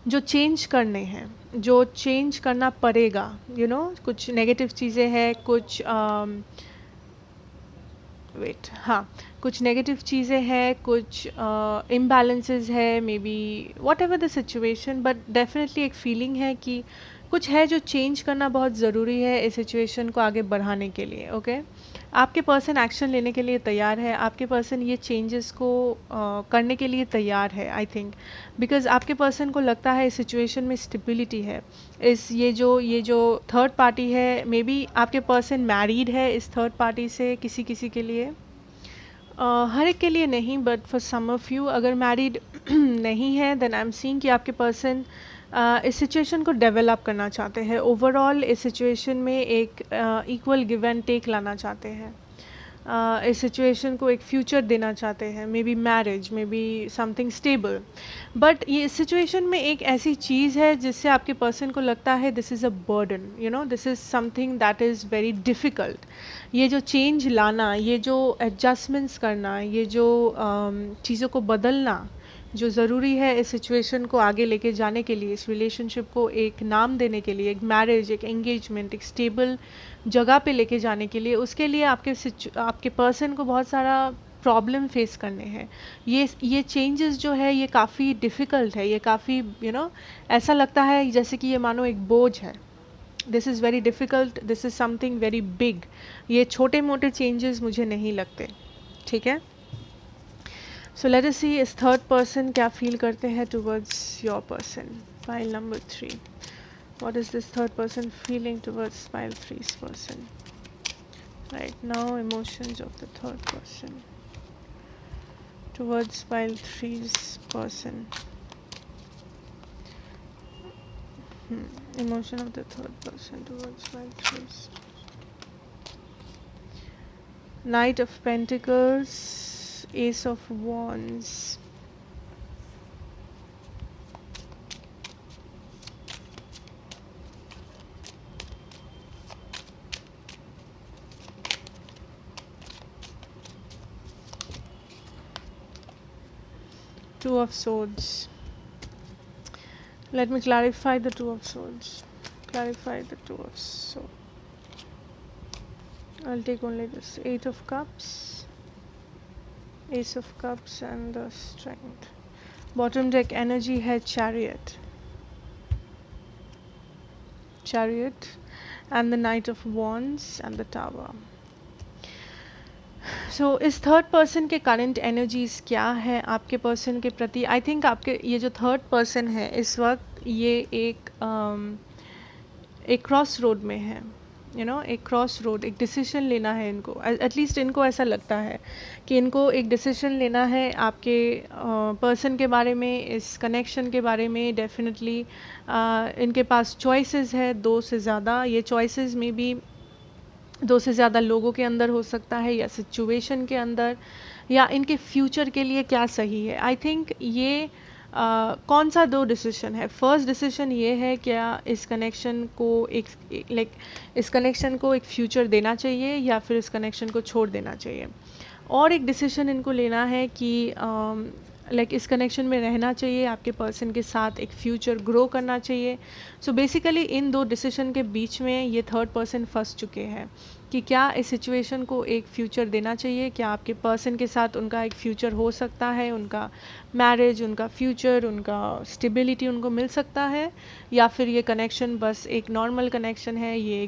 जो चेंज करने हैं, जो चेंज करना पड़ेगा. कुछ नेगेटिव चीज़ें हैं, कुछ वेट, हाँ, कुछ नेगेटिव चीज़ें हैं, कुछ इम्बैलेंसेस है, may be what ever the situation, but definitely एक फीलिंग है कि कुछ है जो चेंज करना बहुत ज़रूरी है इस सिचुएशन को आगे बढ़ाने के लिए. ओके, आपके पर्सन एक्शन लेने के लिए तैयार है, आपके पर्सन ये चेंजेस को करने के लिए तैयार है. आई थिंक बिकॉज आपके पर्सन को लगता है इस सिचुएशन में स्टेबिलिटी है. ये जो थर्ड पार्टी है, मे बी आपके पर्सन मैरिड है इस थर्ड पार्टी से, किसी किसी के लिए, हर एक के लिए नहीं, but for some of you अगर मैरिड नहीं है, देन आई एम सीइंग कि आपके पर्सन इस सिचुएशन को डेवलप करना चाहते हैं. ओवरऑल इस सिचुएशन में एक इक्वल गिव एंड टेक लाना चाहते हैं. इस सिचुएशन को एक फ्यूचर देना चाहते हैं, may be marriage, may be something stable. But ये सिचुएशन में एक ऐसी चीज़ है जिससे आपके पर्सन को लगता है this is a burden, this is something that is very difficult. ये जो चेंज लाना, ये जो एडजस्टमेंट्स करना, ये जो चीज़ों को बदलना जो ज़रूरी है इस सिचुएशन को आगे लेके जाने के लिए, इस रिलेशनशिप को एक नाम देने के लिए, एक मैरिज, एक एंगेजमेंट, एक स्टेबल जगह पे लेके जाने के लिए, उसके लिए आपके पर्सन को बहुत सारा प्रॉब्लम फेस करने हैं. ये चेंजेस जो है ये काफ़ी डिफ़िकल्ट है, ये काफ़ी ऐसा लगता है जैसे कि ये मानो एक बोझ है. This is very difficult, this is something very big. ये छोटे मोटे चेंजेस मुझे नहीं लगते. ठीक है, सो लेट अस सी इस थर्ड पर्सन क्या फील करते हैं towards your person. File number 3. What is this third person feeling towards pile 3's person? Right now, emotions of the third person towards pile 3's person. Emotion of the third person towards pile 3's. Knight of Pentacles, Ace of Wands. Two of Swords. Let me clarify the Two of Swords. Clarify the Two of Swords. I'll take only this. Eight of Cups, Ace of Cups, and the Strength. Bottom deck energy है Chariot. Chariot, and the Knight of Wands, and the Tower. सो इस थर्ड पर्सन के करंट एनर्जीज़ क्या है आपके पर्सन के प्रति. आई थिंक आपके ये जो थर्ड पर्सन है इस वक्त ये एक क्रॉस रोड में है. एक क्रॉस रोड, एक डिसीजन लेना है इनको. एटलीस्ट इनको ऐसा लगता है कि इनको एक डिसीजन लेना है आपके पर्सन के बारे में, इस कनेक्शन के बारे में. डेफिनेटली इनके पास चॉइसेस है, 2 से ज़्यादा. ये चॉइसेस में भी 2 से ज़्यादा लोगों के अंदर हो सकता है, या सिचुएशन के अंदर, या इनके फ्यूचर के लिए क्या सही है. आई थिंक ये कौन सा 2 डिसीजन है. फर्स्ट डिसीजन ये है क्या इस कनेक्शन को इस कनेक्शन को एक फ्यूचर देना चाहिए या फिर इस कनेक्शन को छोड़ देना चाहिए. और एक डिसीजन इनको लेना है कि इस कनेक्शन में रहना चाहिए, आपके पर्सन के साथ एक फ्यूचर ग्रो करना चाहिए. सो बेसिकली इन 2 डिसीजन के बीच में ये थर्ड पर्सन फंस चुके हैं कि क्या इस सिचुएशन को एक फ्यूचर देना चाहिए, क्या आपके पर्सन के साथ उनका एक फ्यूचर हो सकता है, उनका मैरिज, उनका फ्यूचर, उनका स्टेबिलिटी उनको मिल सकता है, या फिर ये कनेक्शन बस एक नॉर्मल कनेक्शन है, ये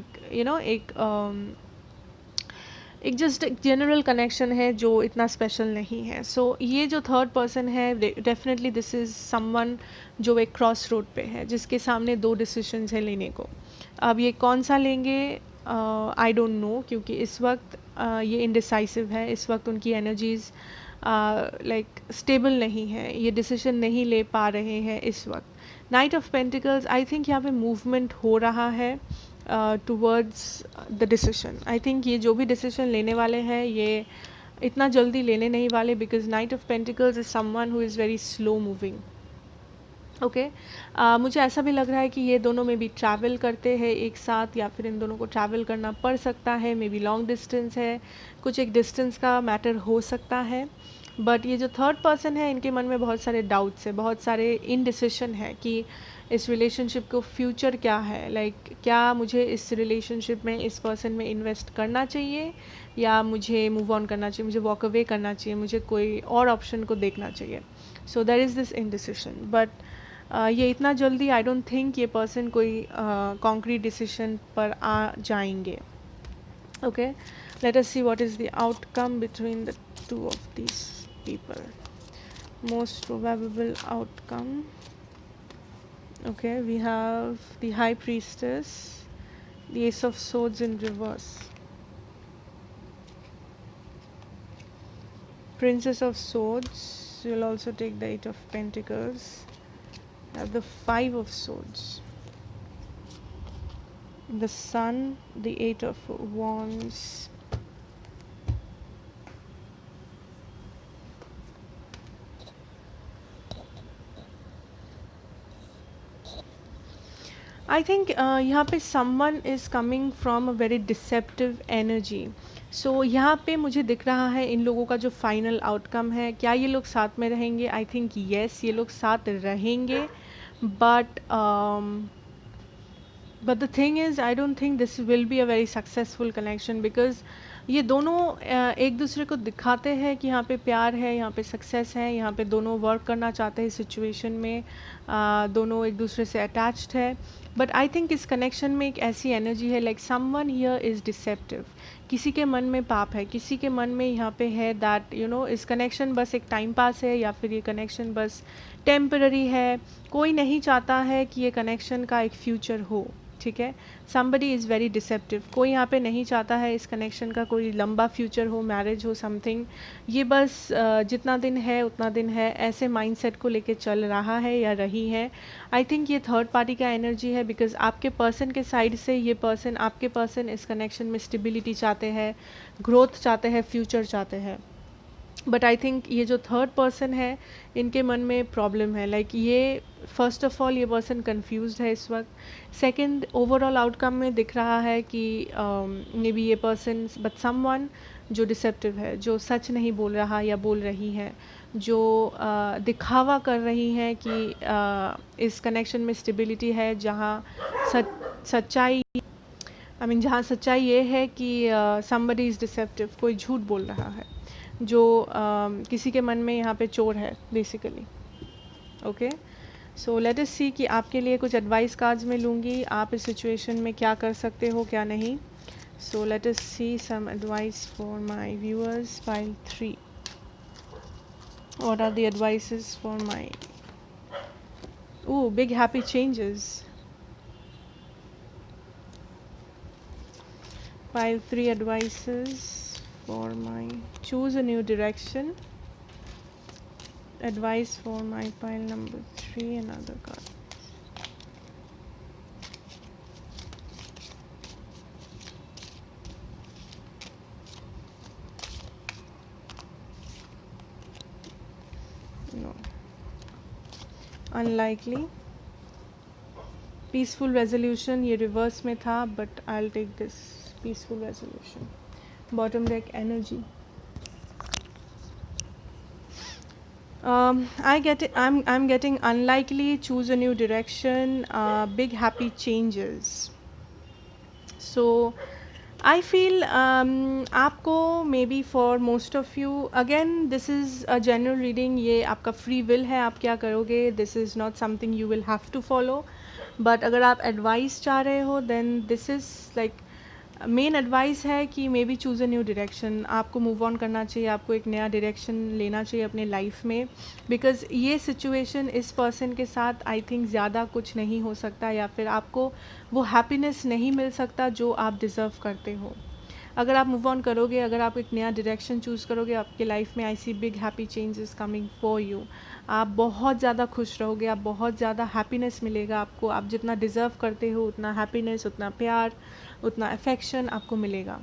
एक जस्ट एक जनरल कनेक्शन है जो इतना स्पेशल नहीं है. सो ये जो थर्ड पर्सन है डेफिनेटली दिस इज़ समवन जो एक क्रॉस रोड पे है, जिसके सामने 2 डिसीजंस है लेने को. अब ये कौन सा लेंगे आई डोंट नो, क्योंकि इस वक्त ये इनडिसाइसिव है. इस वक्त उनकी एनर्जीज़ स्टेबल नहीं है, ये डिसीजन नहीं ले पा रहे हैं इस वक्त. Night of pentacles, I think यहाँ पे मूवमेंट हो रहा है towards the decision. I think ये जो भी डिसीजन लेने वाले हैं ये इतना जल्दी लेने नहीं वाले, because night of pentacles is someone who is very slow moving. Okay मुझे ऐसा भी लग रहा है कि ये दोनों में भी ट्रैवल करते हैं एक साथ, या फिर इन दोनों को ट्रैवल करना पड़ सकता है, मे बी लॉन्ग डिस्टेंस है, कुछ एक डिस्टेंस का मैटर हो सकता है। बट ये जो थर्ड पर्सन है, इनके मन में बहुत सारे डाउट्स है, बहुत सारे इनडिसिशन है कि इस रिलेशनशिप को फ्यूचर क्या है, लाइक क्या मुझे इस रिलेशनशिप में, इस पर्सन में इन्वेस्ट करना चाहिए, या मुझे मूव ऑन करना चाहिए, मुझे वॉक अवे करना चाहिए, मुझे कोई और ऑप्शन को देखना चाहिए। So there is this indecision. But ये इतना जल्दी आई डोंट थिंक ये पर्सन कोई कॉन्क्रीट डिसीजन पर आ जाएंगे। Okay, let us see what is the outcome between the two of these people. Most probable outcome, okay, we have the high priestess, the ace of swords in reverse, princess of swords. You'll also take the eight of pentacles, have the five of swords, the sun, the eight of wands, I think यहाँ पे someone is coming from a very deceptive energy. So यहाँ पे मुझे दिख रहा है इन लोगों का जो फाइनल आउटकम है, क्या ये लोग साथ में रहेंगे? आई थिंक येस, ये लोग साथ रहेंगे, but the thing is I don't think this will be a very successful connection, because ये दोनों एक दूसरे को दिखाते हैं कि यहाँ पे प्यार है, यहाँ पे सक्सेस है, यहाँ पे दोनों वर्क करना चाहते हैं सिचुएशन में, दोनों एक दूसरे से अटैच्ड है। बट आई थिंक इस कनेक्शन में एक ऐसी एनर्जी है, like someone here is deceptive. किसी के मन में पाप है, किसी के मन में यहाँ पे है दैट यू नो इस कनेक्शन बस एक टाइम पास है, या फिर ये कनेक्शन बस टेम्पररी है। कोई नहीं चाहता है कि ये कनेक्शन का एक फ्यूचर हो, ठीक है। Somebody is very deceptive. कोई यहाँ पे नहीं चाहता है इस कनेक्शन का कोई लंबा फ्यूचर हो, मैरिज हो, समथिंग। ये बस जितना दिन है उतना दिन है, ऐसे माइंडसेट को लेके चल रहा है या रही है। आई थिंक ये थर्ड पार्टी का एनर्जी है, बिकॉज आपके पर्सन के साइड से ये पर्सन, आपके पर्सन इस कनेक्शन में स्टेबिलिटी चाहते हैं, ग्रोथ चाहते हैं, फ्यूचर चाहते हैं। बट आई थिंक ये जो थर्ड पर्सन है, इनके मन में प्रॉब्लम है, लाइक ये फर्स्ट ऑफ ऑल ये पर्सन कंफ्यूज्ड है इस वक्त। सेकंड, ओवरऑल आउटकम में दिख रहा है कि मे बी ये पर्सन, बट समवन जो डिसेप्टिव है, जो सच नहीं बोल रहा या बोल रही है, जो दिखावा कर रही हैं कि इस कनेक्शन में स्टेबिलिटी है, जहाँ सच्चाई जहाँ सच्चाई ये है कि समबडी इज़ डिसेप्टिव, कोई झूठ बोल रहा है, जो किसी के मन में यहाँ पे चोर है basically. Okay, so let us see कि आपके लिए कुछ एडवाइस कार्ड्स में लूँगी, आप इस सिचुएशन में क्या कर सकते हो, क्या नहीं। So let us see some advice for my viewers, pile 3। What are the advices for my big happy changes. Pile 3 advices for my choose a new direction. Advice for my pile number 3, another card. No. Unlikely. Peaceful resolution, ये reverse में था, but I'll take this. Peaceful resolution. Bottom deck energy. I'm getting unlikely, choose a new direction, big happy changes. So I feel आपको maybe for most of you, again this is a general reading, ये आपका free will है, आप क्या करोगे, this is not something you will have to follow. But अगर आप advice चाह रहे हो, then this is like main advice है कि may be choose a new direction. आपको मूव ऑन करना चाहिए, आपको एक नया डायरेक्शन लेना चाहिए अपने लाइफ में, बिकॉज़ ये सिचुएशन इस पर्सन के साथ आई थिंक ज़्यादा कुछ नहीं हो सकता, या फिर आपको वो हैप्पीनेस नहीं मिल सकता जो आप डिज़र्व करते हो। अगर आप मूव ऑन करोगे, अगर आप एक नया डायरेक्शन चूज़ करोगे आपके लाइफ में, I see big happy changes coming for you. आप बहुत ज़्यादा खुश रहोगे, आप बहुत ज़्यादा हैप्पीनेस मिलेगा आपको, आप जितना डिज़र्व करते हो उतना हैप्पीनेस, उतना प्यार, उतना अफेक्शन आपको मिलेगा।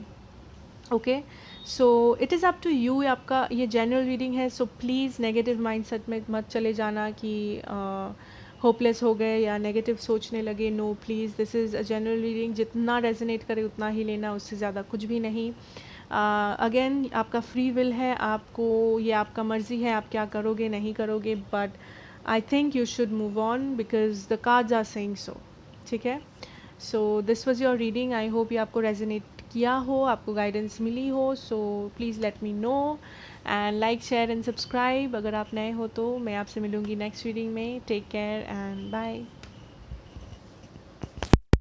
Okay, so it is up to you. आपका ये जनरल रीडिंग है, सो प्लीज़ नेगेटिव माइंडसेट में मत चले जाना कि होपलेस हो गए या नेगेटिव सोचने लगे, no please, this is a general reading, जितना रेजोनेट करे उतना ही लेना, उससे ज़्यादा कुछ भी नहीं। अगेन आपका फ्री विल है, आपको ये आपका मर्ज़ी है आप क्या करोगे नहीं करोगे, but I think you should move on because the cards are saying so. ठीक है, so this was your reading, I hope ये आपको रेजोनेट किया हो, आपको गाइडेंस मिली हो, so please let me know and like share and subscribe. अगर आप नए हो तो मैं आपसे मिलूँगी नेक्स्ट रीडिंग में। Take care and bye.